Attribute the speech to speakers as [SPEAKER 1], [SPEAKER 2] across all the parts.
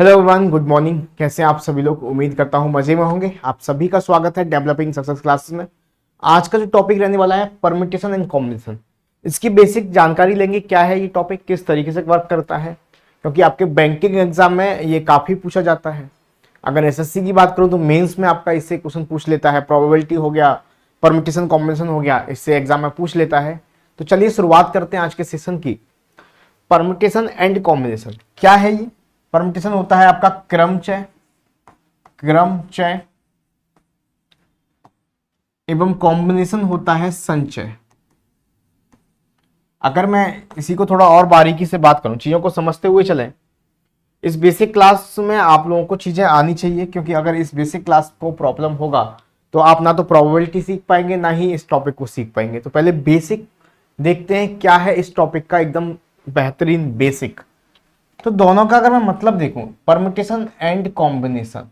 [SPEAKER 1] Hello everyone, good morning. कैसे हैं आप सभी लोग? उम्मीद करता हूं मजे में होंगे। आप सभी का स्वागत है डेवलपिंग सक्सेस क्लासेस में। आज का जो टॉपिक रहने वाला है परम्यूटेशन एंड कॉम्बिनेशन। इसकी बेसिक जानकारी लेंगे, क्या है ये टॉपिक, किस तरीके से वर्क करता है, क्योंकि आपके बैंकिंग एग्जाम में ये काफी पूछा जाता है। अगर एसएससी की बात करूं तो मेंस में आपका इससे क्वेश्चन पूछ लेता है। प्रोबेबिलिटी हो गया, परम्यूटेशन कॉम्बिनेशन हो गया, इससे एग्जाम में पूछ लेता है। तो चलिए शुरुआत करते हैं आज के सेशन की। परम्यूटेशन एंड कॉम्बिनेशन क्या है ये? परम्यूटेशन होता है आपका क्रमचय एवं कॉम्बिनेशन होता है संचय। अगर मैं इसी को थोड़ा और बारीकी से बात करूं, चीजों को समझते हुए चलें, इस बेसिक क्लास में आप लोगों को चीजें आनी चाहिए, क्योंकि अगर इस बेसिक क्लास को प्रॉब्लम होगा तो आप ना तो प्रोबेबिलिटी सीख पाएंगे ना ही इस टॉपिक को सीख पाएंगे। तो पहले बेसिक देखते हैं क्या है इस टॉपिक का, एकदम बेहतरीन बेसिक। तो दोनों का अगर मैं मतलब देखूं, परम्यूटेशन एंड कॉम्बिनेशन,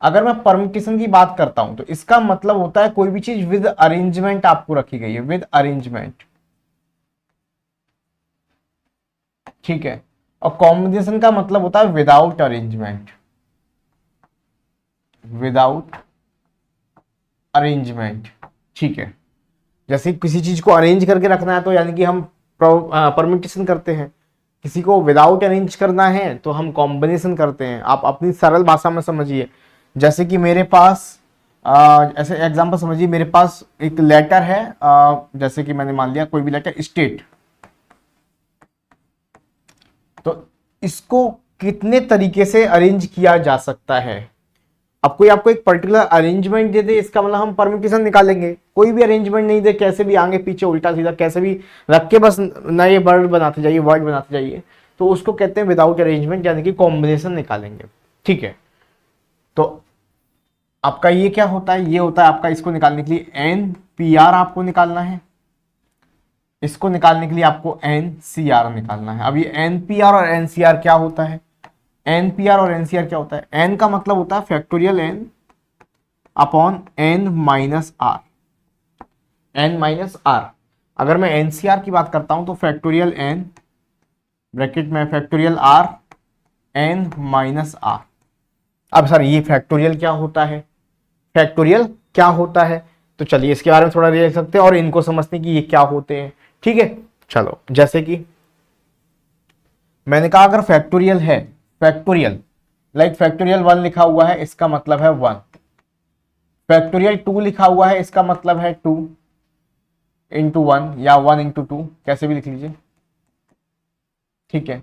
[SPEAKER 1] अगर मैं परम्यूटेशन की बात करता हूं तो इसका मतलब होता है कोई भी चीज विद अरेंजमेंट आपको रखी गई है, विद अरेंजमेंट, ठीक है। और कॉम्बिनेशन का मतलब होता है विदाउट अरेंजमेंट, विदाउट अरेंजमेंट, ठीक है। जैसे किसी चीज को अरेंज करके रखना है तो यानी कि हम परम्यूटेशन करते हैं, किसी को विदाउट अरेंज करना है तो हम कॉम्बिनेशन करते हैं। आप अपनी सरल भाषा में समझिए, जैसे कि मेरे पास ऐसे एग्जांपल समझिए, मेरे पास एक लेटर है, जैसे कि मैंने मान लिया कोई भी लेटर स्टेट, तो इसको कितने तरीके से अरेंज किया जा सकता है। अब कोई आपको एक पर्टिकुलर अरेंजमेंट दे दे, इसका मतलब हम परम्यूटेशन निकालेंगे। कोई भी अरेंजमेंट नहीं दे, कैसे भी आगे पीछे उल्टा सीधा कैसे भी रख के बस नए वर्ड बनाते जाइए, वर्ड बनाते जाइए, तो उसको कहते हैं विदाउट अरेंजमेंट, यानी कि कॉम्बिनेशन निकालेंगे, ठीक है। तो आपका ये क्या होता है, ये होता है आपका, इसको निकालने के लिए एन पी आर आपको निकालना है, इसको निकालने के लिए आपको एन सी आर निकालना है। अब ये एन पी आर और एन सी आर क्या होता है? एन पी आर और एन सी आर क्या होता है? एन का मतलब होता है factorial N upon N minus R, N minus R. अगर मैं एनसीआर की बात करता हूं तो फैक्टोरियल एन ब्रैकेट में factorial R N minus R. अब सर ये फैक्टोरियल क्या होता है, फैक्टोरियल क्या होता है? तो चलिए इसके बारे में थोड़ा देख सकते हैं और इनको समझते हैं कि ये क्या होते हैं, ठीक है। चलो, जैसे कि मैंने कहा अगर फैक्टोरियल है, फैक्टोरियल लाइक फैक्टोरियल 1 लिखा हुआ है, इसका मतलब है 1। फैक्टोरियल 2 लिखा हुआ है, इसका मतलब है 2 इंटू 1 या 1 इंटू 2, कैसे भी लिख लीजिए, ठीक है।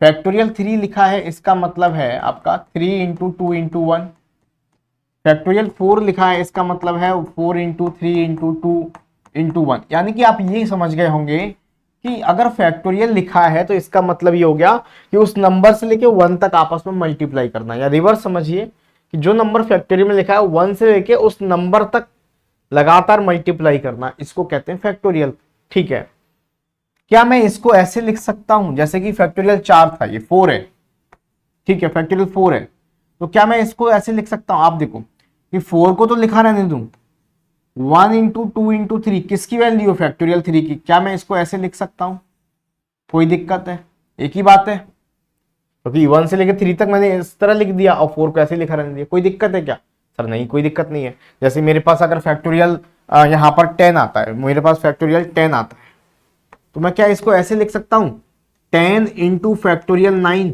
[SPEAKER 1] फैक्टोरियल 3 लिखा है, इसका मतलब है आपका 3 इंटू 2 इंटू 1। फैक्टोरियल 4 लिखा है, इसका मतलब है 4 इंटू 3 इंटू 2 इंटू 1। यानी कि आप ये समझ गए होंगे कि अगर फैक्टोरियल लिखा है तो इसका मतलब ये हो गया कि उस नंबर से लेके 1 तक आपस में मल्टीप्लाई करना, या रिवर्स समझिए कि जो नंबर फैक्टोरियल में लिखा है 1 से लेके उस नंबर तक लगातार मल्टीप्लाई करना, इसको कहते हैं फैक्टोरियल, ठीक है। क्या मैं इसको ऐसे लिख सकता हूं, जैसे कि फैक्टोरियल 4 था, ये 4 है, ठीक है, फैक्टोरियल 4 है, तो क्या मैं इसको ऐसे लिख सकता हूं? आप देखो कि 4 को तो लिखा रहने दूं, 1 इंटू 2 इंटू 3 किसकी वैल्यू है? फैक्टोरियल 3 की। क्या मैं इसको ऐसे लिख सकता हूं? कोई दिक्कत है? एक ही बात है, क्योंकि 1 से लेकर 3 तक मैंने इस तरह लिख दिया और 4 को ऐसे लिखा रहने दिया। कोई दिक्कत है क्या? सर नहीं, कोई दिक्कत नहीं है। जैसे मेरे पास अगर फैक्टोरियल यहाँ पर 10 आता है, मेरे पास फैक्टोरियल 10 आता है, तो मैं क्या इसको ऐसे लिख सकता हूं? 10 इंटू फैक्टोरियल 9।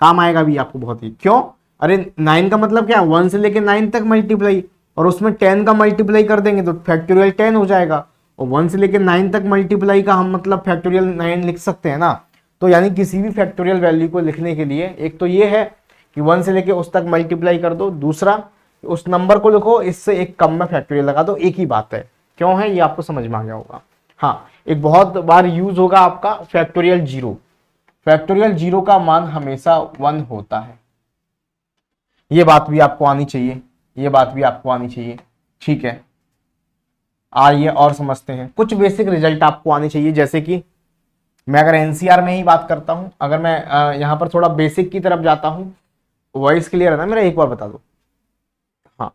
[SPEAKER 1] काम आएगा भी आपको बहुत ही, क्यों? अरे 9 का मतलब क्या है? 1 से लेके 9 तक मल्टीप्लाई, और उसमें 10 का मल्टीप्लाई कर देंगे तो फैक्टोरियल 10 हो जाएगा। और 1 से लेके 9 तक मल्टीप्लाई का हम मतलब फैक्टोरियल 9 लिख सकते हैं ना। तो यानी किसी भी फैक्टोरियल वैल्यू को लिखने के लिए एक तो ये है कि 1 से लेके उस तक मल्टीप्लाई कर दो, दूसरा उस नंबर को लिखो, इससे एक कम में फैक्टोरियल लगा दो, एक ही बात है। क्यों है ये आपको समझ में आ गया होगा। हाँ, एक बहुत बार यूज होगा आपका फैक्टोरियल 0। फैक्टोरियल 0 का मान हमेशा 1 होता है, ये बात भी आपको आनी चाहिए, ये बात भी आपको आनी चाहिए, ठीक है। आइए और समझते हैं, कुछ बेसिक रिजल्ट आपको आने चाहिए। जैसे कि मैं अगर एनसीआर में ही बात करता हूं, अगर मैं यहां पर थोड़ा बेसिक की तरफ जाता हूं, वॉइस क्लियर है ना मेरा? एक बार बता दो। हाँ,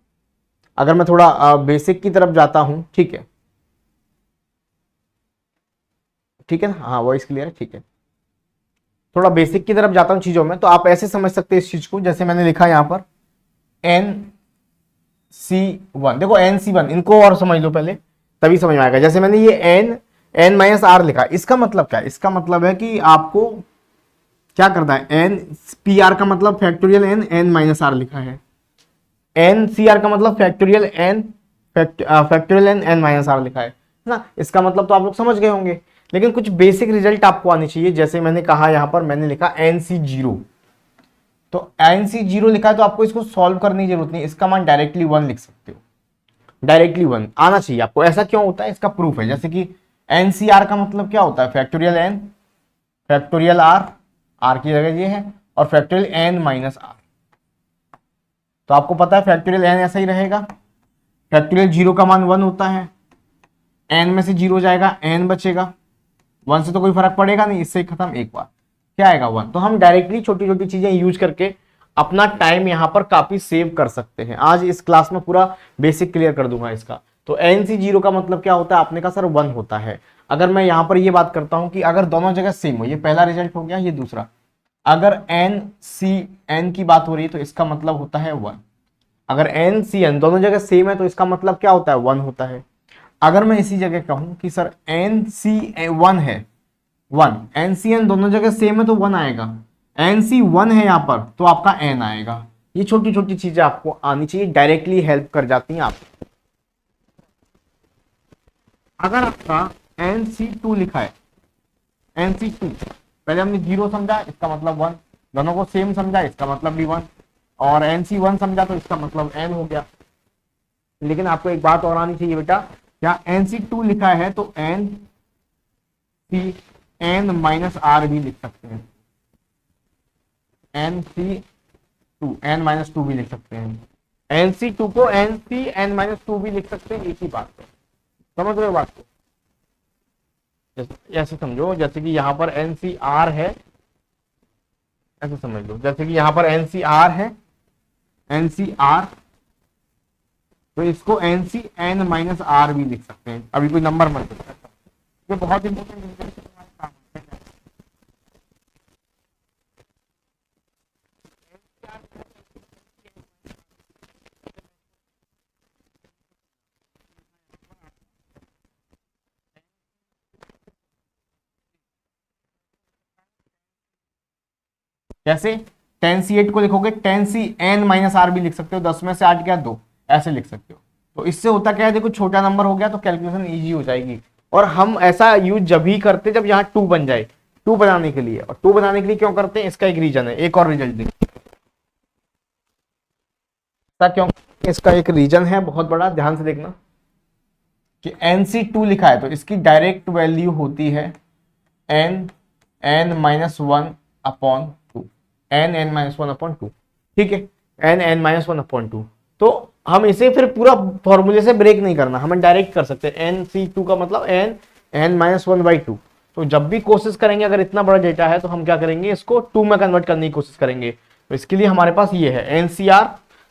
[SPEAKER 1] अगर मैं थोड़ा बेसिक की तरफ जाता हूं, ठीक है, ठीक है ना? हाँ, वॉइस क्लियर है, ठीक है। थोड़ा बेसिक की तरफ जाता हूं चीजों में, तो आप ऐसे समझ सकते हैं इस चीज को, जैसे मैंने लिखा यहां पर NC1, देखो NC1, इनको और समझ लो पहले तभी समझ में आएगा। जैसे मैंने ये n माइनस आर लिखा, इसका मतलब क्या है? इसका मतलब है कि आपको क्या करना है, एन पी आर का मतलब फैक्टोरियल n माइनस आर लिखा है, एन सी आर का मतलब फैक्टोरियल n माइनस आर लिखा है ना। इसका मतलब तो आप लोग समझ गए होंगे, लेकिन कुछ बेसिक रिजल्ट आपको आनी चाहिए। जैसे मैंने कहा यहां पर, मैंने लिखा NC0, तो NC0 लिखा है तो आपको इसको सॉल्व करने की जरूरत नहीं, इसका मान डायरेक्टली 1 लिख सकते हो, डायरेक्टली 1 आना चाहिए आपको। ऐसा क्यों होता है, इसका प्रूफ है। जैसे कि NCR का मतलब क्या होता है, factorial n factorial r, r की जगह ये है, और फैक्टोरियल n माइनस r। तो आपको पता है फैक्टोरियल n ऐसा ही रहेगा, फैक्टोरियल 0 का मान 1 होता है, n में से 0 जाएगा, n बचेगा, 1 से तो कोई फर्क पड़ेगा नहीं, इससे खत्म, एक बार क्या आएगा 1। तो हम डायरेक्टली छोटी छोटी चीजें यूज करके अपना टाइम यहां पर काफी सेव कर सकते हैं। आज इस क्लास में पूरा बेसिक क्लियर कर दूंगा इसका। तो NC0 का मतलब क्या होता है, आपने कहा सर 1 होता है। अगर मैं यहां पर ये बात करता हूं कि अगर दोनों जगह सेम हो, ये पहला रिजल्ट हो गया, ये दूसरा, अगर NCN की बात हो रही है तो इसका मतलब होता है 1। अगर NCN दोनों जगह सेम है तो इसका मतलब क्या होता है, 1 होता है। अगर मैं इसी जगह कहूं कि सर NC1 है, 1, NCN दोनों जगह सेम है तो 1 आएगा, NC1 है यहां पर तो आपका n आएगा। ये छोटी छोटी चीजें आपको आनी चाहिए, डायरेक्टली हेल्प कर जाती हैं आपको। अगर आपका NC2 लिखा है, NC2 पहले हमने 0 समझा, इसका मतलब 1, दोनों को सेम समझा, इसका मतलब भी 1, और NC1 समझा तो इसका मतलब n हो गया। लेकिन आपको एक बात और आनी चाहिए बेटा, क्या NC2 लिखा है तो n माइनस आर भी लिख सकते हैं, NC2 n माइनस 2 भी लिख सकते हैं, NC2 को NCn माइनस 2 भी लिख सकते हैं, एक ही बात है। समझ रहे हो बात को? ऐसे समझो, जैसे कि यहां पर NCR है, ऐसे समझ लो, जैसे कि यहां पर NCR है, NCR, तो इसको NCn माइनस आर भी लिख सकते हैं। अभी कोई नंबर मत लिखना, ये बहुत इंपॉर्टेंट काम है। कैसे 10C8 को लिखोगे, 10CN माइनस आर भी लिख सकते हो, 10 में से 8 क्या 2, ऐसे लिख सकते हो। तो इससे होता क्या है, देखो छोटा नंबर हो गया तो कैलकुलेशन इजी हो जाएगी। और हम ऐसा यूज जब ही करते जब यहाँ 2 बन जाए, 2 बनाने के लिए। और 2 बनाने के लिए क्यों करते हैं, इसका एक रीजन है, एक और रिजल्ट देखिए क्यों, इसका एक रीजन है बहुत बड़ा, ध्यान से देखना कि NC2 लिखा है तो इसकी डायरेक्ट वैल्यू होती है n minus 1 upon 2, n minus 1 upon 2, ठीक है, n माइनस 1 अपॉन 2। तो हम इसे फिर पूरा फॉर्मूले से ब्रेक नहीं करना, हमें डायरेक्ट कर सकते हैं, NC2 का मतलब n माइनस 1/2। तो जब भी कोशिश करेंगे, अगर इतना बड़ा डेटा है तो हम क्या करेंगे, इसको 2 में कन्वर्ट करने की कोशिश करेंगे। तो इसके लिए हमारे पास ये है NCR,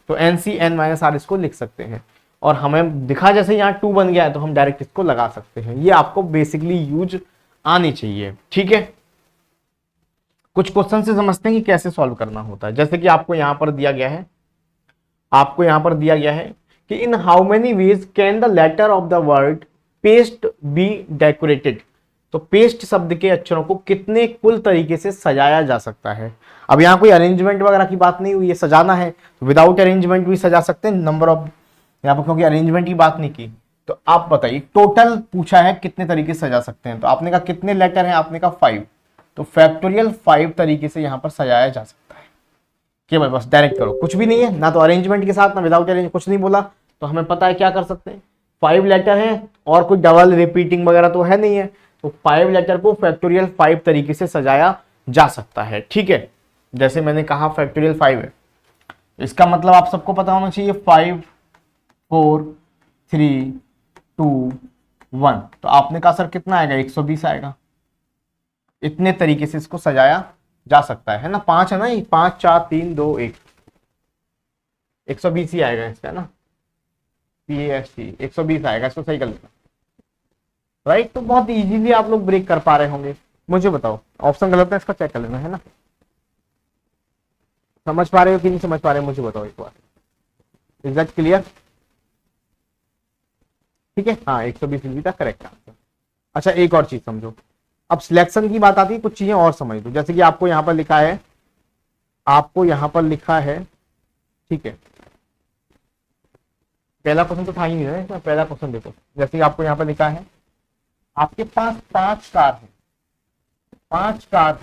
[SPEAKER 1] तो NCn माइनस आर इसको लिख सकते हैं। और हमें दिखा जैसे यहाँ 2 बन गया है तो हम डायरेक्ट इसको लगा सकते हैं। ये आपको बेसिकली यूज आनी चाहिए, ठीक है। कुछ क्वेश्चन से समझते हैं कि कैसे सॉल्व करना होता है। जैसे कि आपको यहां पर दिया गया है, आपको यहां पर दिया गया है कि in how many ways can the letter of the word paste be decorated. तो पेस्ट शब्द के अक्षरों को कितने कुल तरीके से सजाया जा सकता है। अब यहाँ कोई अरेंजमेंट वगैरह की बात नहीं हुई है, सजाना है विदाउट अरेंजमेंट भी सजा सकते हैं, नंबर ऑफ, यहाँ पर क्योंकि अरेंजमेंट की बात नहीं की। तो आप बताइए, टोटल पूछा है कितने तरीके से सजा सकते हैं, तो आपने कहा कितने लेटर हैं, आपने कहा 5, तो फैक्टोरियल 5 तरीके से यहां पर सजाया जा सकता है। केवल बस डायरेक्ट करो, कुछ भी नहीं है ना, तो अरेंजमेंट के साथ ना विदाउट अरेंज, कुछ नहीं बोला, तो हमें पता है क्या कर सकते हैं। 5 लेटर है और कोई डबल रिपीटिंग वगैरह तो है नहीं है, तो 5 लेटर को फैक्टोरियल 5 तरीके से सजाया जा सकता है, ठीक है। जैसे मैंने कहा फैक्टोरियल 5 है, इसका मतलब आप सबको पता होना चाहिए 5 4 3 2 1, तो आपने कहा सर कितना आएगा, 120 आएगा। इतने तरीके से इसको सजाया जा सकता है ना। 5 है ना, ये 5 4 3 2 1, 120 ही आएगा इसका, है ना, PAST 120 आएगा, इसको सही कर लेना, राइट। तो बहुत इजीली आप लोग ब्रेक कर पा रहे होंगे। मुझे बताओ, ऑप्शन गलत है, इसका चेक कर लेना है ना। समझ पा रहे हो कि नहीं समझ पा रहे हो, मुझे बताओ एक बार। Is that clear? ठीक है, हाँ 120 डिग्री का करेक्ट आंसर। अच्छा एक और चीज समझो, अब सिलेक्शन की बात आती है, कुछ चीजें और समझ दो। जैसे कि आपको यहां पर लिखा है, आपको यहां पर लिखा है, ठीक है, पहला क्वेश्चन तो था ही नहीं है इसमें। पहला क्वेश्चन देखो, जैसे कि आपको यहां पर लिखा है, आपके पास 5 कार है, 5 कार,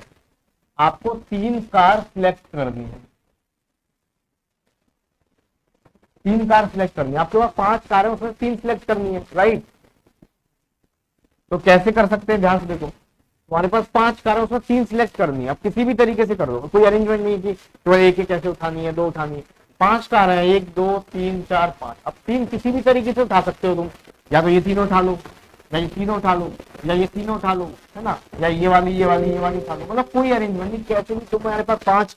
[SPEAKER 1] आपको 3 कार सिलेक्ट करनी है, 3 कार सिलेक्ट करनी है। आपके पास 5 कार है, उसमें 3 सिलेक्ट करनी है, राइट? तो कैसे कर सकते हैं, ध्यान से देखो, तुम्हारे पास 5 कार है, उसमें 3 सिलेक्ट करनी है। अब किसी भी तरीके से कर दो, कोई अरेंजमेंट नहीं है कि तो एक एक कैसे उठानी है, 2 उठानी है। 5 कार है, 1 2 3 4 5। अब 3 किसी भी तरीके से उठा सकते हो तुम, या तो ये तीनों उठा लो, या ये तीनों उठा लो, या ये तीनों उठा लो, है ना, या ये वाली ये वाली ये वाली उठा लो। मतलब कोई अरेंजमेंट नहीं, कैसे भी तुम्हारे पास 5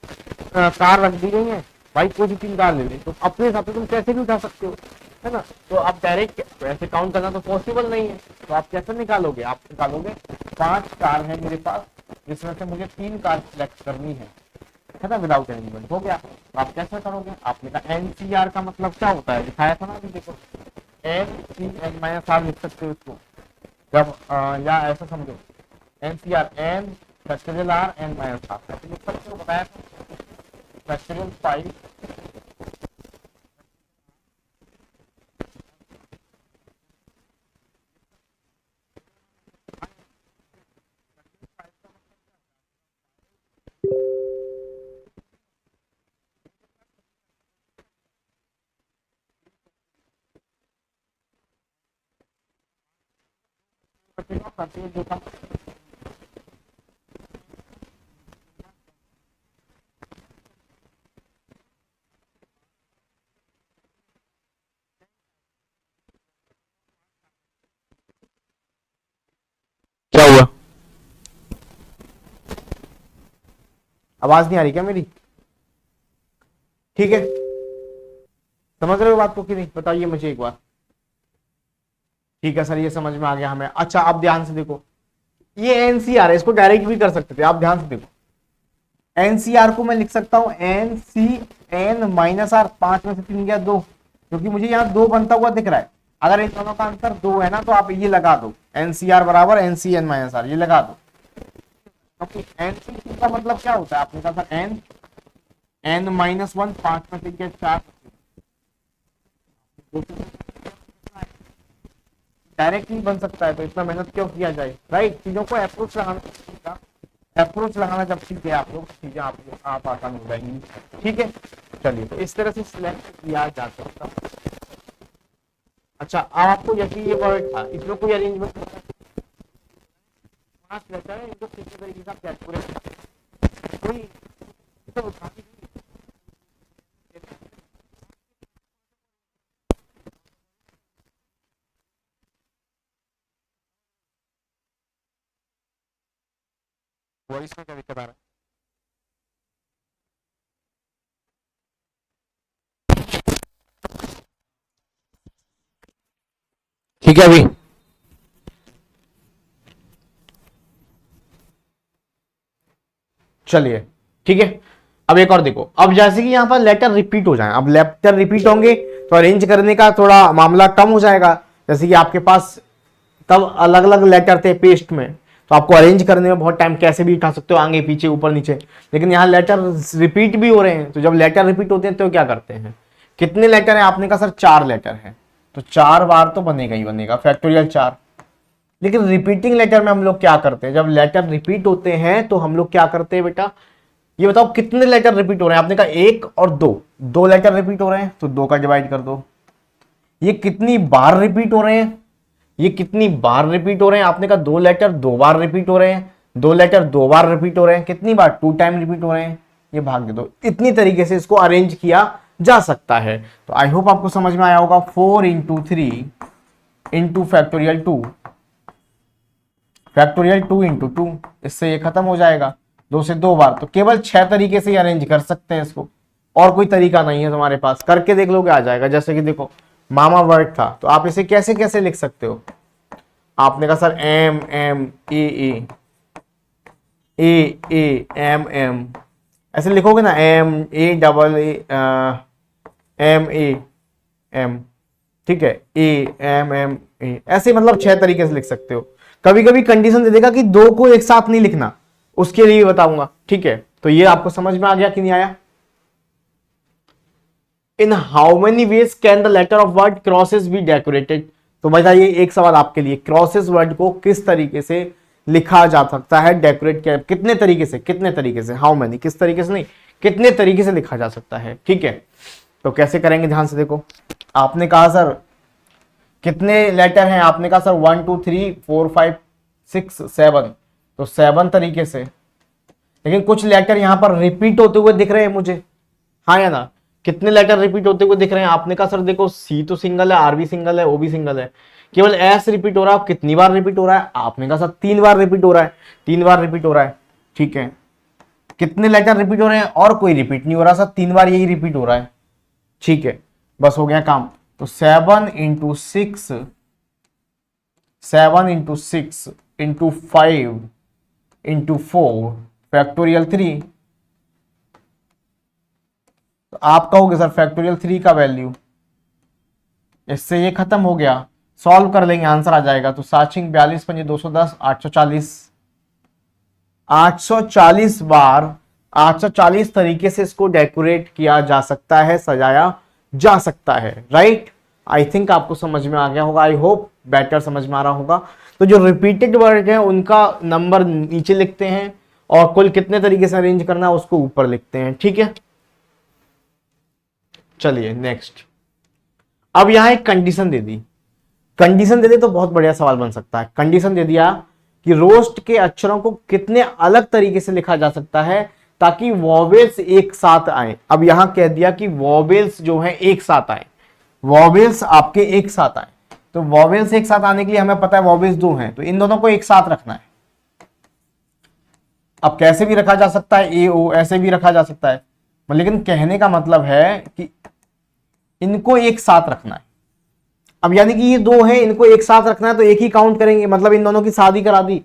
[SPEAKER 1] कार रख दी गई है भाई, कोई भी 3 कार ले ली, तो अपने हिसाब से तुम कैसे भी उठा सकते हो, है ना। तो आप डायरेक्ट ऐसे काउंट करना तो पॉसिबल नहीं है, तो आप कैसे निकालोगे, आप निकालोगे 5 कार है मेरे पास, जिसमें से मुझे 3 कार सिलेक्ट करनी है ना, विदाउट अरेंजमेंट। हो गया, तो आप कैसे करोगे, आपने कहा एनसीआर का मतलब क्या होता है, दिखाया था ना अभी, देखो एन-आर लिख सकते हो इसको, जब या ऐसा समझो, NCR N factorial R N minus R ऐसे लिख सकते हो, बताया था, फैक्टोरियल 5 जो था, क्या हुआ, आवाज नहीं आ रही क्या मेरी? ठीक है, समझ रहे हो बात को कि नहीं, बताइए मुझे एक बार। ठीक है सर, ये समझ में आ गया हमें। अच्छा अब ध्यान से देखो, ये एनसीआर है, इसको डायरेक्ट भी कर सकते थे। आप ध्यान से देखो, एनसीआर को मैं लिख सकता हूं N C N minus R, 5 में से 3 गया 2, क्योंकि मुझे यहाँ 2 बनता हुआ दिख रहा है। अगर इन दोनों का आंसर 2 है ना, तो आप ये लगा दो, एनसीआर बराबर एनसी एन माइनस आर, ये लगा दो। क्योंकि एनसी का मतलब क्या होता है, आपने कहा था एन एन माइनस 1, 5 में से 4, डायरेक्ट ही बन सकता है, तो इतना मेहनत क्यों किया जाए, राइट? चीजों को अप्रोच लगाना जब सीखे आप लोग, चीजें आप आसान हो जाएंगी। ठीक है, चलिए, तो इस तरह से सिलेक्ट किया जा सकता। अच्छा आपको यकीन ये वर्ड था, इसमें कोई अरेंजमेंट रहता है, इनको किसी तरीके से कैलकुलेट कोई तो वॉइस में क्या दिक्कत आ रहा है? ठीक है अभी, चलिए ठीक है। अब एक और देखो, अब जैसे कि यहाँ पर लेटर रिपीट हो जाए, अब लेटर रिपीट होंगे तो अरेंज करने का थोड़ा मामला कम हो जाएगा। जैसे कि आपके पास तब अलग अलग लेटर थे पेस्ट में, तो आपको अरेंज करने में बहुत टाइम, कैसे भी उठा सकते हो, आगे पीछे ऊपर नीचे। लेकिन यहाँ लेटर रिपीट भी हो रहे हैं, तो जब लेटर रिपीट होते हैं तो क्या करते हैं, कितने लेटर है, आपने कहा सर 4 लेटर है, तो 4 बार तो बनेगा ही बनेगा, फैक्टोरियल 4। लेकिन रिपीटिंग लेटर में हम लोग क्या करते हैं, जब लेटर रिपीट होते हैं तो हम लोग क्या करते हैं बेटा, ये बताओ कितने लेटर रिपीट हो रहे हैं। आपने कहा 1 और 2, 2 लेटर रिपीट हो रहे हैं, तो 2 का डिवाइड कर दो। ये कितनी बार रिपीट हो रहे हैं, ये कितनी बार रिपीट हो रहे हैं, आपने कहा 2 लेटर 2 बार रिपीट हो रहे हैं, 2 लेटर 2 बार रिपीट हो रहे हैं, कितनी बार, 2 टाइम रिपीट हो रहे हैं, ये भाग दे दो। इतनी तरीके से इसको अरेंज किया जा सकता है। तो आई होप आपको समझ में आया होगा। 4 into 3 into factorial 2, factorial 2 into 2, इससे ये खत्म हो जाएगा, 2 से 2 बार। तो केवल 6 तरीके से अरेंज कर सकते हैं इसको, और कोई तरीका नहीं है तुम्हारे पास, करके देख लोगे आ जाएगा। जैसे कि देखो मामा वर्ड था, तो आप इसे कैसे कैसे लिख सकते हो, आपने कहा sir M M A A, AAMM, ऐसे लिखोगे ना, MAAMAM, ठीक है, AMMA, ऐसे मतलब 6 तरीके से लिख सकते हो। कभी कभी कंडीशन दे देगा कि 2 को एक साथ नहीं लिखना, उसके लिए बताऊंगा, ठीक है। तो ये आपको समझ में आ गया कि नहीं आया? In how many ways can the letter of word crosses be decorated? तो बताइए, एक सवाल आपके लिए, क्रॉसेस वर्ड को किस तरीके से लिखा जा सकता है, डेकोरेट किया, कितने तरीके से, कितने तरीके से, हाउ मेनी, किस तरीके से नहीं, कितने तरीके से लिखा जा सकता है, ठीक है। तो कैसे करेंगे, ध्यान से देखो। आपने कहा सर कितने लेटर हैं, आपने कहा सर 1 2 3 4 5 6 7, तो 7 तरीके से। लेकिन कुछ लेटर यहां पर रिपीट होते हुए दिख रहे हैं मुझे, हाँ या ना? कितने लेटर रिपीट होते हुए दिख रहे हैं? आपने कहा सर देखो सी तो सिंगल है, आर भी सिंगल है, ओ भी सिंगल है, केवल एस रिपीट हो रहा है। कितनी बार रिपीट हो रहा है? आपने कहा सर 3 बार रिपीट हो रहा है, 3 बार रिपीट हो रहा है, ठीक है। कितने लेटर रिपीट हो रहे हैं? और कोई रिपीट नहीं हो रहा सर, 3 बार यही रिपीट हो रहा है, ठीक है, बस हो गया काम। तो 7 into 6, 7 into 6 into 5 into 4 factorial 3। तो आप कहोगे सर फैक्टोरियल 3 का वैल्यू, इससे ये खत्म हो गया, सॉल्व कर लेंगे आंसर आ जाएगा। तो 7 42 5 210, 840, 840 बार, 840 तरीके से इसको डेकोरेट किया जा सकता है, सजाया जा सकता है, राइट। आई थिंक आपको समझ में आ गया होगा, आई होप बेटर समझ में आ रहा होगा। तो जो रिपीटेड वर्ड है उनका नंबर नीचे लिखते हैं, और कुल कितने तरीके से अरेंज करना है उसको ऊपर लिखते हैं, ठीक है। चलिए नेक्स्ट। अब यहां एक कंडीशन दे दी, कंडीशन दे दे तो बहुत बढ़िया सवाल बन सकता है। कंडीशन दे दिया कि रोस्ट के अक्षरों को कितने अलग तरीके से लिखा जा सकता है ताकि वॉवेल्स एक साथ आए। अब यहां कह दिया कि वॉवेल्स जो है एक साथ आए, वॉवेल्स आपके एक साथ आए। तो वॉवेल्स एक साथ आने के लिए हमें पता है वॉवेल्स 2 हैं, तो इन दोनों को एक साथ रखना है। अब कैसे भी रखा जा सकता है, ए ओ ऐसे भी रखा जा सकता है, लेकिन कहने का मतलब है कि इनको एक साथ रखना है। अब यानी कि ये 2 हैं, इनको एक साथ रखना है तो एक ही काउंट करेंगे, मतलब इन दोनों की शादी करा दी,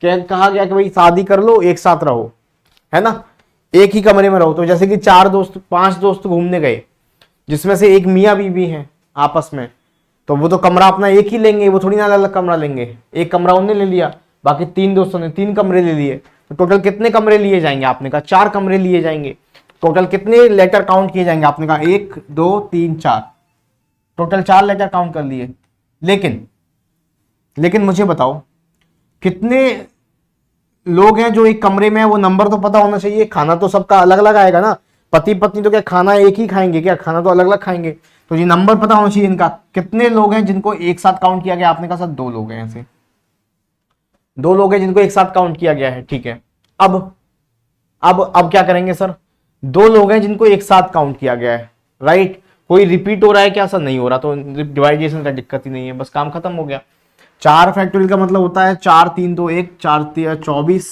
[SPEAKER 1] कहा गया कि भाई शादी कर लो, एक साथ रहो, है ना, एक ही कमरे में रहो। तो जैसे कि 5 दोस्त घूमने गए, जिसमें से एक मियाँ बीवी हैं आपस में, तो वो तो कमरा अपना एक ही लेंगे, वो थोड़ी ना अलग अलग कमरा लेंगे। एक कमरा उन्होंने ले लिया, बाकी 3 दोस्तों ने 3 कमरे ले लिए, तो टोटल कितने कमरे लिए जाएंगे? आपने कहा 4 कमरे लिए जाएंगे। टोटल कितने लेटर काउंट किए जाएंगे? आपने कहा 1 2 3 4, टोटल 4 लेटर काउंट कर लिए। लेकिन मुझे बताओ कितने लोग हैं जो एक कमरे में है, वो नंबर तो पता होना चाहिए। खाना तो सबका अलग अलग आएगा ना, पति पत्नी तो क्या खाना एक ही खाएंगे क्या? खाना तो अलग अलग खाएंगे। तो ये नंबर पता होना चाहिए इनका, कितने लोग हैं जिनको एक साथ काउंट किया गया? आपने कहा सर 2 लोग हैं, ऐसे 2 लोग हैं जिनको एक साथ काउंट किया गया है, ठीक है। अब क्या करेंगे सर? 2 लोग हैं जिनको एक साथ काउंट किया गया है, राइट। कोई रिपीट हो रहा है क्या? सर नहीं हो रहा, तो डिवाइडेशन का दिक्कत ही नहीं है, बस काम खत्म हो गया। 4 फैक्टोरियल का मतलब होता है 4 3 2 1, 4 3 24,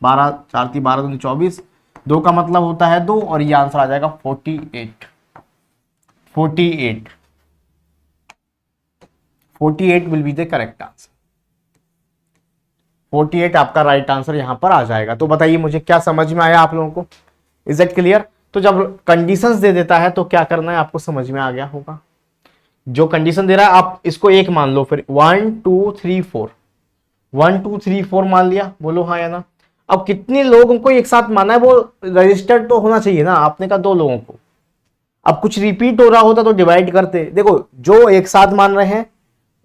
[SPEAKER 1] 12, 4 3 12 2 24, 2 का मतलब होता है 2, और ये आंसर आ जाएगा 48। 48 will be the correct answer. 48 आपका राइट आंसर यहां पर आ जाएगा। तो बताइए मुझे क्या समझ में आया आप लोगों को? Is it clear? तो जब कंडीशंस दे देता है तो क्या करना है आपको समझ में आ गया होगा। जो कंडीशन दे रहा है आप इसको एक मान लो, फिर 1 2 3 4, 1 2 3 4 मान लिया, बोलो हाँ या ना। अब कितने लोगों को एक साथ माना है वो रजिस्टर्ड तो होना चाहिए ना। आपने कहा 2 लोगों को, अब कुछ रिपीट हो रहा होता तो डिवाइड करते। देखो जो एक साथ मान रहे हैं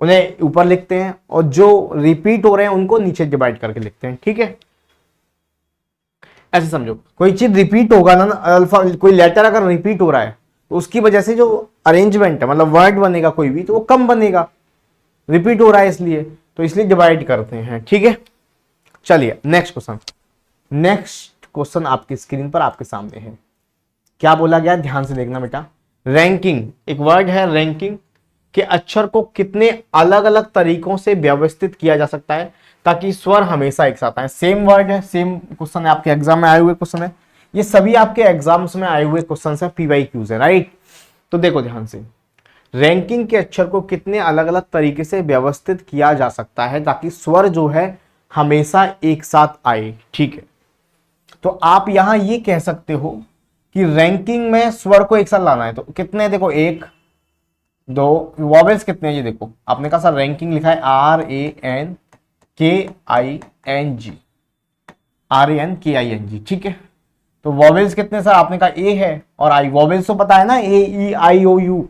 [SPEAKER 1] उन्हें ऊपर लिखते हैं, और जो रिपीट हो रहे हैं उनको नीचे डिवाइड करके लिखते हैं, ठीक है। ऐसे समझो, कोई चीज रिपीट होगा ना, अल्फा कोई लेटर अगर रिपीट हो रहा है तो उसकी वजह से जो अरेंजमेंट है, मतलब वर्ड बनेगा कोई भी, तो वो कम बनेगा, रिपीट हो रहा है इसलिए, तो इसलिए डिवाइड करते हैं, ठीक है। चलिए नेक्स्ट क्वेश्चन। नेक्स्ट क्वेश्चन आपकी स्क्रीन पर आपके सामने है। क्या बोला गया, ध्यान से देखना बेटा। रैंकिंग, एक वर्ड है रैंकिंग, के अक्षर को कितने अलग अलग तरीकों से व्यवस्थित किया जा सकता है ताकि स्वर हमेशा एक साथ आए। सेम वर्ड है, सेम क्वेश्चन है, आपके एग्जाम में आए हुए क्वेश्चन है, ये सभी आपके एग्जाम्स में आए हुए क्वेश्चन है, PYQs है, राइट। तो देखो ध्यान से, रैंकिंग के अक्षर को कितने अलग अलग तरीके से व्यवस्थित किया जा सकता है ताकि स्वर जो है हमेशा एक साथ आए। ठीक है, तो आप यहां ये कह सकते हो कि रैंकिंग में स्वर को एक साथ लाना है। तो कितने, देखो 1 2, वॉवेल्स कितने हैं ये देखो, आपने कहा सर रैंकिंग लिखा है RANKING, RANKING। ठीक है, तो वॉवेल्स कितने सर, आपने कहा ए है और आई, वॉवेल्स तो पता है ना, AEIOU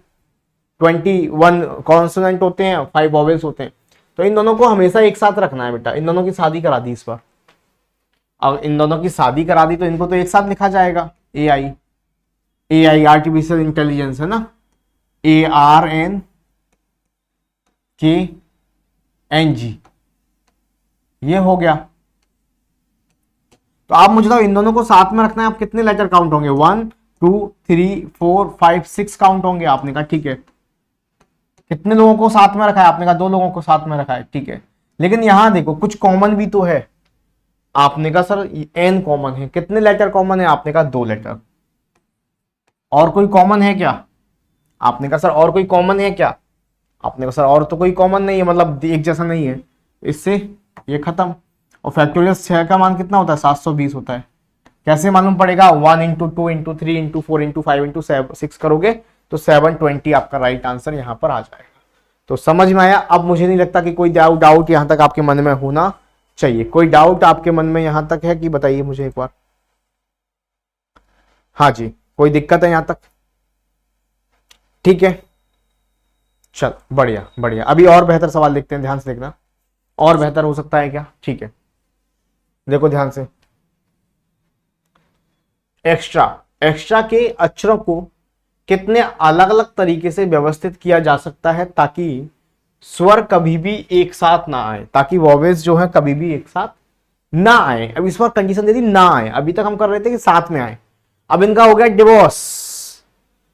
[SPEAKER 1] 21 कॉन्सोनेंट होते हैं, 5 वॉवेल्स होते हैं। तो इन दोनों को हमेशा एक साथ रखना है बेटा। इन दोनों की शादी करा दी इस बार, अब इन दोनों की शादी करा दी तो इनको तो एक साथ लिखा जाएगा। AI आर्टिफिशियल इंटेलिजेंस है ना, ARNKNG, ये हो गया। तो आप मुझे बताओ इन दोनों को साथ में रखना है, आप कितने लेटर काउंट होंगे, 1 2 3 4 5 6 काउंट होंगे। आपने कहा ठीक है, कितने लोगों को साथ में रखा है, आपने कहा 2 लोगों को साथ में रखा है। ठीक है, लेकिन यहां देखो कुछ कॉमन भी तो है। आपने कहा सर N कॉमन है, कितने लेटर कॉमन है, आपने कहा 2 लेटर। और कोई कॉमन है क्या, आपने कहा सर और कोई कॉमन है क्या, आपने कहा सर और तो कोई कॉमन नहीं है, मतलब एक जैसा नहीं है, इससे ये खत्म। और फैक्टोरियल 6 का मान कितना होता है, 720 होता है। कैसे मालूम पड़ेगा, 1 into 2 into 3 into 4 into 5 into 6 करोगे तो 720 आपका राइट आंसर यहां पर आ जाएगा। तो समझ में आया। अब मुझे नहीं लगता कि कोई डाउट यहां तक आपके मन में होना चाहिए। कोई डाउट आपके मन में यहां तक है कि बताइए मुझे एक बार। हाँ जी, कोई दिक्कत है यहां तक, ठीक है, चल बढ़िया बढ़िया। अभी और बेहतर सवाल देखते हैं, ध्यान से देखना, और बेहतर हो सकता है क्या। ठीक है, देखो ध्यान से, एक्स्ट्रा के अक्षरों को कितने अलग अलग तरीके से व्यवस्थित किया जा सकता है ताकि स्वर कभी भी एक साथ ना आए, ताकि वॉवेल्स जो है कभी भी एक साथ ना आए। अब इस बार कंडीशन दे दी ना आए, अभी तक हम कर रहे थे कि साथ में आए, अब इनका हो गया डिवोर्स,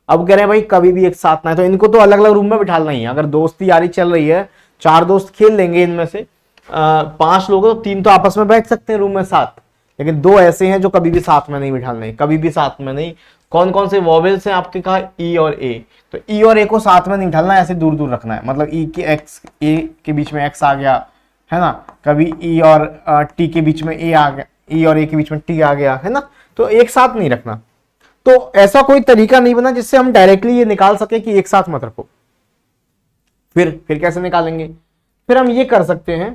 [SPEAKER 1] अब कह रहे हैं भाई कभी भी एक साथ ना आए। तो इनको तो अलग अलग रूम में बिठाना ही है। अगर दोस्ती यारी चल रही है, 4 दोस्त खेल लेंगे, इनमें से 5 लोग तो 3 तो आपस में बैठ सकते हैं रूम में साथ, लेकिन 2 ऐसे हैं जो कभी भी साथ में नहीं बिठाने, कभी भी साथ में नहीं। कौन कौन से वॉवेल्स हैं आपके, कहा ई और ए, तो ई और ए को साथ में नहीं ढालना, ऐसे दूर दूर रखना है। मतलब ई के एक्स, ए के बीच में एक्स आ गया है ना, कभी ई और टी के बीच में ए आ गया, ई और ए के बीच में टी आ गया है ना, तो एक साथ नहीं रखना। तो ऐसा कोई तरीका नहीं बना जिससे हम डायरेक्टली ये निकाल सके कि एक साथ मत रखो। फिर कैसे निकालेंगे, फिर हम ये कर सकते हैं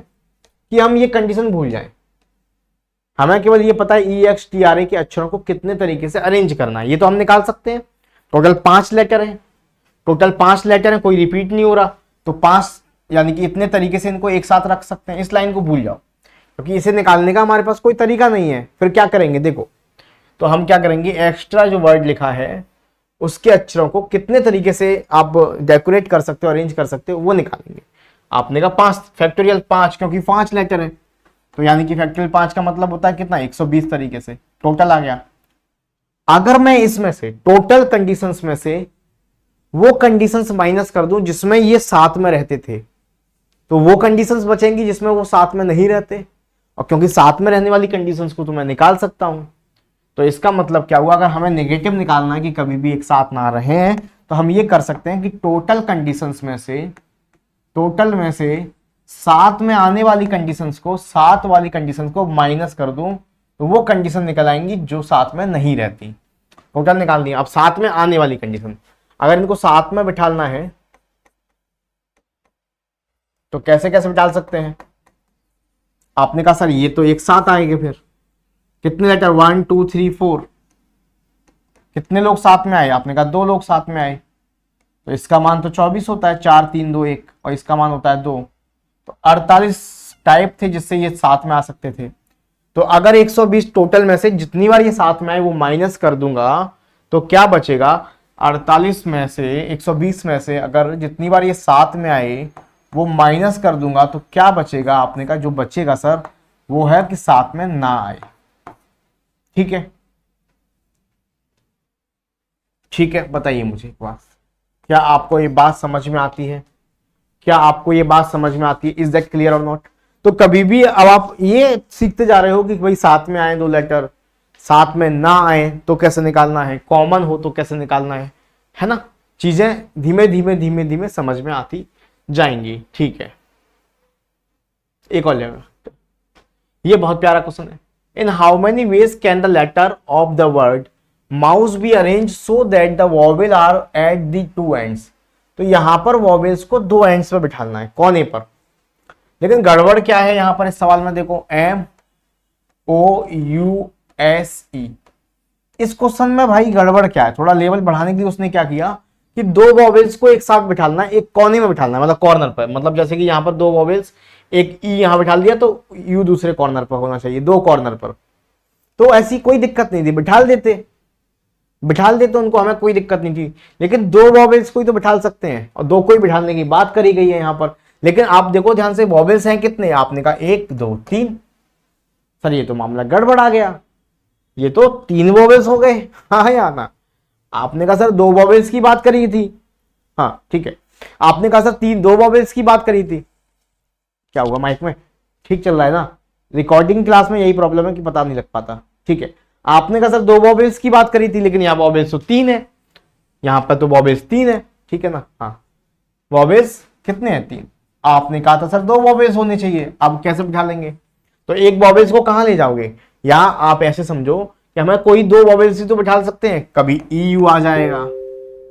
[SPEAKER 1] कि हम ये कंडीशन भूल जाएं। हमें केवल ये पता है ई एक्स टी आर ए के अक्षरों को कितने तरीके से अरेंज करना है, ये तो हम निकाल सकते हैं। टोटल 5 लेटर है, टोटल 5 लेटर है, कोई रिपीट नहीं हो रहा, तो 5 यानी कि इतने तरीके से इनको एक साथ रख सकते हैं। इस लाइन को भूल जाओ, क्योंकि इसे निकालने का हमारे पास कोई तरीका नहीं है। फिर क्या करेंगे, देखो तो हम क्या करेंगे, एक्स्ट्रा जो वर्ड लिखा है उसके अक्षरों को कितने तरीके से आप डेकोरेट कर सकते हो, अरेंज कर सकते हो, वो निकालेंगे। आपने कहा 5 फैक्टोरियल 5, क्योंकि 5 लेटर है, तो यानी कि फैक्टोरियल 5 का मतलब होता है कितना, 120 तरीके से टोटल आ गया। अगर मैं इसमें से टोटल कंडीशंस में से वो कंडीशंस माइनस कर दूं जिसमें ये साथ में रहते थे, तो वो कंडीशंस बचेंगी जिसमें वो साथ में नहीं रहते, और क्योंकि साथ में रहने वाली कंडीशंस को तो मैं निकाल सकता हूं। तो इसका मतलब क्या हुआ, अगर हमें नेगेटिव निकालना है कि कभी भी एक साथ ना रहे हैं, तो हम ये कर सकते हैं कि टोटल कंडीशंस में से, टोटल में से साथ में आने वाली कंडीशंस को, साथ वाली कंडीशंस को माइनस कर दूं, तो वो कंडीशन निकल आएंगी जो साथ में नहीं रहती। टोटल निकाल दिया, अब साथ में आने वाली कंडीशन, अगर इनको साथ में बिठाना है तो कैसे कैसे बिठाल सकते हैं। आपने कहा सर ये तो एक साथ आएंगे, फिर कितने लेटर, 1 2 3 4, कितने लोग साथ में आए, आपने कहा 2 लोग साथ में आए, तो इसका मान तो 24 होता है, 4 3 2 1, और इसका मान होता है 2, तो 48 टाइप थे जिससे ये साथ में आ सकते थे। तो अगर 120 टोटल में से जितनी बार ये साथ में आए वो माइनस कर दूंगा, तो क्या बचेगा, 48 में से 120 में से अगर जितनी बार ये साथ में आए वो माइनस कर दूंगा, तो क्या बचेगा, आपने कहा जो बचेगा सर वो है कि साथ में ना आए। ठीक है, ठीक है, बताइए मुझे एक बात, क्या आपको ये बात समझ में आती है, क्या आपको ये बात समझ में आती है, इज दैट क्लियर और नॉट। तो कभी भी अब आप ये सीखते जा रहे हो कि भाई साथ में आए 2 लेटर, साथ में ना आए तो कैसे निकालना है, कॉमन हो तो कैसे निकालना है ना। चीजें धीमे धीमे धीमे धीमे समझ में आती जाएंगी। ठीक है, एक और लेवल, ये बहुत प्यारा क्वेश्चन है। In how many ways can the letter of the word mouse be arrange so that the vowel are at the two ends. तो यहां पर वॉवेल्स को दो एंड्स पर बिठाना है, कोने पर। लेकिन गड़बड़ क्या है यहां पर इस सवाल में, देखो MOUSE, इस क्वेश्चन में भाई गड़बड़ क्या है, थोड़ा लेवल बढ़ाने के लिए उसने क्या किया कि दो वॉवेल्स को एक साथ बिठाना है, एक कोने में बिठाना है, मतलब कॉर्नर पर। मतलब जैसे कि यहां पर दो वॉवेल्स, एक ई यहां बिठा दिया तो यू दूसरे कॉर्नर पर होना चाहिए, दो कॉर्नर पर। तो ऐसी कोई दिक्कत नहीं थी, बिठाल देते उनको, हमें कोई दिक्कत नहीं थी। लेकिन दो वॉवेल्स को ही तो बिठाल सकते हैं, और दो को ही बिठाने की बात करी गई है यहां पर। लेकिन आप देखो ध्यान से, वॉवेल्स हैं कितने, आपने कहा 1 2 3। सर ये तो मामला गड़बड़ आ गया, ये तो 3 वॉवेल्स हो गए। हाँ या ना, आपने कहा सर 2 वॉवेल्स की बात करी थी। हाँ ठीक है, आपने कहा सर 2 वॉवेल्स की बात करी थी। क्या हुआ माइक में, ठीक चल रहा है ना? रिकॉर्डिंग क्लास में यही प्रॉब्लम है कि पता नहीं लग पाता। ठीक है, आपने कहा सर 2 वॉवेल्स की बात करी थी, लेकिन यहाँ वॉवेल्स तो 3 है, यहां पर तो वॉवेल्स 3 है। ठीक है ना? हाँ, वॉवेल्स कितने हैं? 3। आपने कहा था सर 2 वॉवेल्स होने चाहिए, अब कैसे बिठा लेंगे? तो एक वॉवेल्स को कहां ले जाओगे? या आप ऐसे समझो कि हमें कोई 2 वॉवेल्स ही तो बिठा सकते हैं, कभी EU आ जाएगा,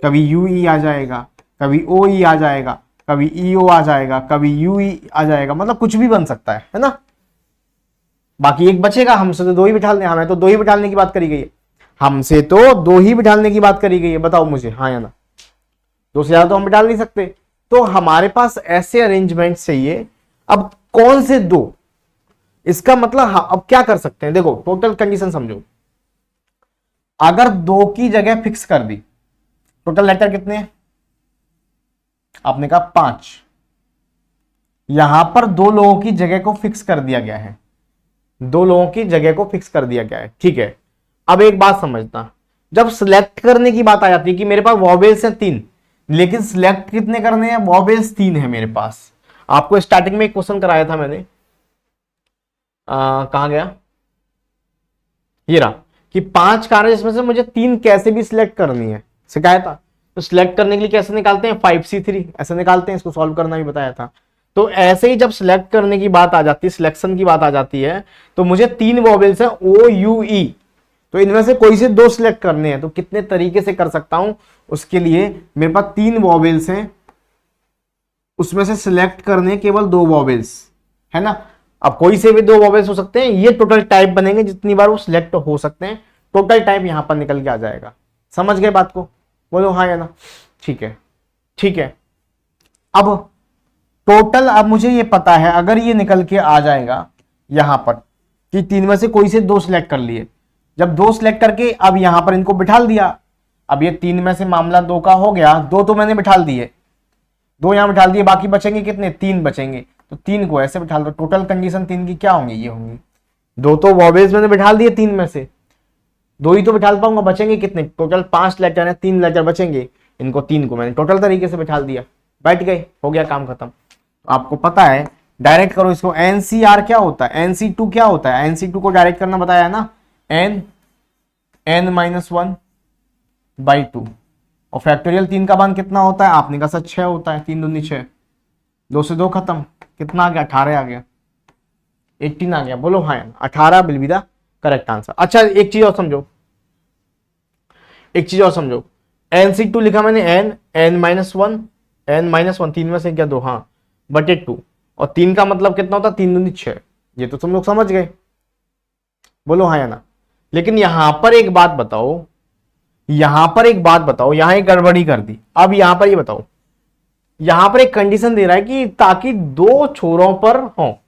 [SPEAKER 1] कभी UE आ जाएगा, कभी OE आ जाएगा, कभी EO आ जाएगा, कभी UE आ जाएगा, मतलब कुछ भी बन सकता है ना? बाकी एक बचेगा, हमसे तो 2 ही बिठाने, हमें तो 2 ही बिठाने की बात करी गई है, हमसे तो 2 ही बिठाने की बात करी गई है। बताओ मुझे, हाँ या ना? 2 से ज्यादा तो हम बिठाल नहीं सकते। तो हमारे पास ऐसे अरेंजमेंट चाहिए। अब कौन से 2? इसका मतलब अब क्या कर सकते हैं, देखो टोटल कंडीशन समझो। अगर 2 की जगह फिक्स कर दी, टोटल लेटर कितने हैं? आपने कहा 5। यहां पर 2 लोगों की जगह को फिक्स कर दिया गया है, 2 लोगों की जगह को फिक्स कर दिया गया है। ठीक है, अब एक बात समझना, जब सिलेक्ट करने की बात आ जाती है कि मेरे पास वॉवेल्स हैं 3, लेकिन सिलेक्ट कितने करने हैं? वॉवेल्स 3 है मेरे पास। आपको स्टार्टिंग में एक क्वेश्चन कराया था मैंने, कहां गया, ये रहा, कि 5 कार्य इसमें से मुझे 3 कैसे भी सिलेक्ट करनी है, सिखाया था। तो सिलेक्ट करने के लिए कैसे निकालते हैं? 5C3 ऐसे निकालते हैं, इसको सॉल्व करना भी बताया था। तो ऐसे ही जब सिलेक्ट करने की बात आ जाती है, सिलेक्शन की बात आ जाती है, तो मुझे 3 वॉवेल्स हैं OUE, तो इनमें से कोई से 2 सिलेक्ट करने हैं। तो कितने तरीके से कर सकता हूं? उसके लिए मेरे पास 3 वॉवेल्स हैं, उसमें से सिलेक्ट करने केवल 2 वॉवेल्स है ना। अब कोई से भी 2 वॉवेल्स हो सकते हैं, ये टोटल टाइप बनेंगे, जितनी बार वो सिलेक्ट हो सकते हैं, टोटल टाइप यहां पर निकल के आ जाएगा। समझ गए बात को? बोलो हाँ या ना? ठीक है, ठीक है। अब टोटल, अब मुझे ये पता है, अगर ये निकल के आ जाएगा यहां पर कि 3 में से कोई से 2 सिलेक्ट कर लिए, जब 2 सिलेक्ट करके अब यहां पर इनको बिठाल दिया, अब ये 3 में से मामला 2 का हो गया, 2 तो मैंने बिठाल दिए, 2 यहां बिठाल दिए, बाकी बचेंगे कितने? 3 बचेंगे। तो 3 को ऐसे बिठाल दो। टोटल कंडीशन 3 की क्या होंगी? ये होंगी, 2 तो वॉवेल्स मैंने बिठाल दिए 3 में से, 2 ही तो बिठाल पाऊंगा, बचेंगे कितने? टोटल 5 लेटर है, 3 लेटर बचेंगे, इनको 3 को मैंने टोटल तरीके से बिठाल दिया, बैठ गए, हो गया काम खत्म। आपको पता है, डायरेक्ट करो इसको। NCR क्या होता है? NC2 क्या होता है? NC2 को डायरेक्ट करना बताया ना, n-1/2। और फैक्टोरियल 3 का मान कितना होता है? आपने कहा सर 6 होता है, 3 दूनी 6, 2 से 2 खत्म, कितना आ गया? 18 आ गया, 18 आ गया। बोलो हाँ, 18 will be the correct answer. अच्छा एक चीज और समझो, एक चीज और समझो, NC2 लिखा मैंने n-1, n-1, 3 में से क्या? 2, हाँ, बटे 2, और 3 का मतलब कितना होता है? 3 दूनी 6। ये तो तुम लोग समझ गए, बोलो हाँ या ना? लेकिन यहां पर एक बात बताओ, यहां पर एक बात बताओ, यहां एक गड़बड़ी कर दी। अब यहां पर ये बताओ, यहां पर एक कंडीशन दे रहा है कि ताकि 2 छोरों पर हो।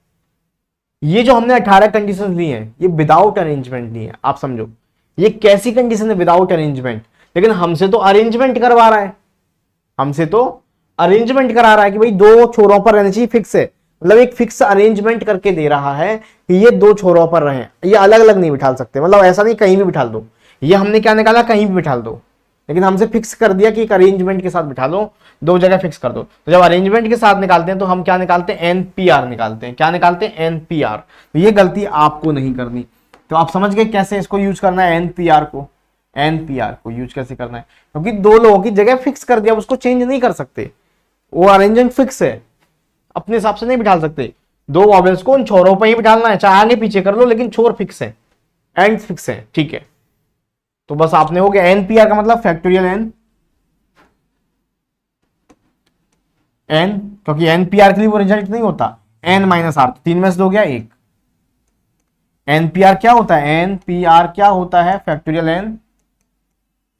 [SPEAKER 1] ये जो हमने 18 कंडीशन ली हैं, ये विदाउट अरेंजमेंट नहीं है, आप समझो। ये कैसी कंडीशन है? Without arrangement. लेकिन हमसे तो अरेंजमेंट करवा रहा है, हमसे तो अरेंजमेंट करा रहा है कि भाई 2 छोरों पर रहना चाहिए, फिक्स है, मतलब एक फिक्स अरेंजमेंट करके दे रहा है कि ये 2 छोरों पर रहे, ये अलग अलग नहीं बिठाल सकते, मतलब ऐसा नहीं कहीं भी बिठाल दो। ये हमने क्या निकाला? कहीं भी बिठाल दो, लेकिन हमसे फिक्स कर दिया कि एक अरेंजमेंट के साथ बिठा लो, 2 जगह फिक्स कर दो। तो जब अरेंजमेंट के साथ निकालते हैं तो हम क्या निकालते हैं? NPR निकालते हैं। क्या निकालते हैं? NPR। तो ये गलती आपको नहीं करनी। तो आप समझ गए कैसे इसको यूज करना है, NPR को, NPR को यूज कैसे करना है, क्योंकि 2 लोगों की जगह फिक्स कर दिया, उसको चेंज नहीं कर सकते, वो अरेंजमेंट फिक्स है, अपने हिसाब से नहीं बिठा सकते। दो वॉवेल्स को उन छोरों पर ही बिठाना है, चाहे आगे पीछे कर लो, लेकिन छोर फिक्स है, एंड फिक्स है, ठीक है। तो बस आपने हो गया एनपीआर का मतलब फैक्टोरियल एन, एन, क्योंकि एनपीआर के लिए वो रिजल्ट नहीं होता, एन माइनस आर, तीन में से दो गया एक। एनपीआर क्या होता है, एनपीआर क्या होता है, factorial N,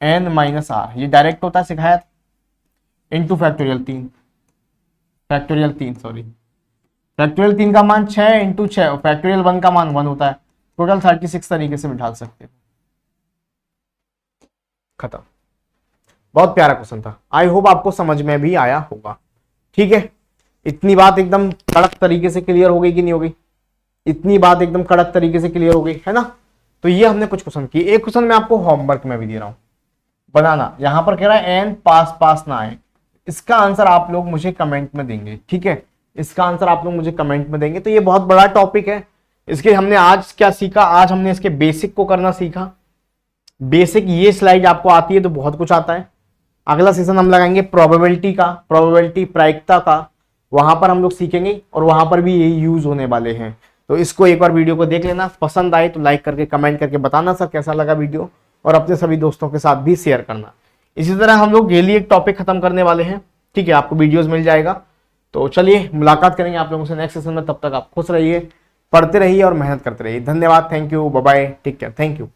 [SPEAKER 1] N minus R, ये डायरेक्ट होता है, सिखाया इंटू फैक्टोरियल तीन, फैक्टोरियल तीन सॉरी, फैक्टोरियल तीन का मान 6 इंटू 6, फैक्टोरियल वन का मान 1 होता है। टोटल 36 तरीके से बिठा सकते हो। खत्म। बहुत प्यारा क्वेश्चन था, आई होप आपको समझ में भी आया होगा, ठीक है। इतनी बात एकदम कड़क तरीके से क्लियर हो गई कि नहीं हो गई? इतनी बात एकदम कड़क तरीके से क्लियर हो गई है ना। तो ये हमने कुछ क्वेश्चन किए, एक क्वेश्चन मैं आपको होमवर्क में भी दे रहा हूं बनाना। यहां पर कह रहा है एन पास पास ना आए, इसका आंसर आप लोग मुझे कमेंट में देंगे, ठीक है। इसका आंसर आप लोग मुझे कमेंट में देंगे। तो ये बहुत बड़ा टॉपिक है, इसके हमने आज क्या सीखा, आज हमने इसके बेसिक को करना सीखा। बेसिक ये स्लाइड आपको आती है तो बहुत कुछ आता है। अगला सेशन हम लगाएंगे प्रोबेबिलिटी का, प्रोबेबिलिटी प्रायिकता का, वहां पर हम लोग सीखेंगे और वहां पर भी यही यूज होने वाले हैं। तो इसको एक बार वीडियो को देख लेना, पसंद आए तो लाइक करके कमेंट करके बताना सर कैसा लगा वीडियो, और अपने सभी दोस्तों के साथ भी शेयर करना। इसी तरह हम लोग डेली एक टॉपिक खत्म करने वाले हैं, ठीक है, आपको वीडियोस मिल जाएगा। तो चलिए मुलाकात करेंगे आप लोगों से नेक्स्ट सेशन में, तब तक आप खुश रहिए, पढ़ते रहिए और मेहनत करते रहिए। धन्यवाद, thank you, bye bye, take care, thank you.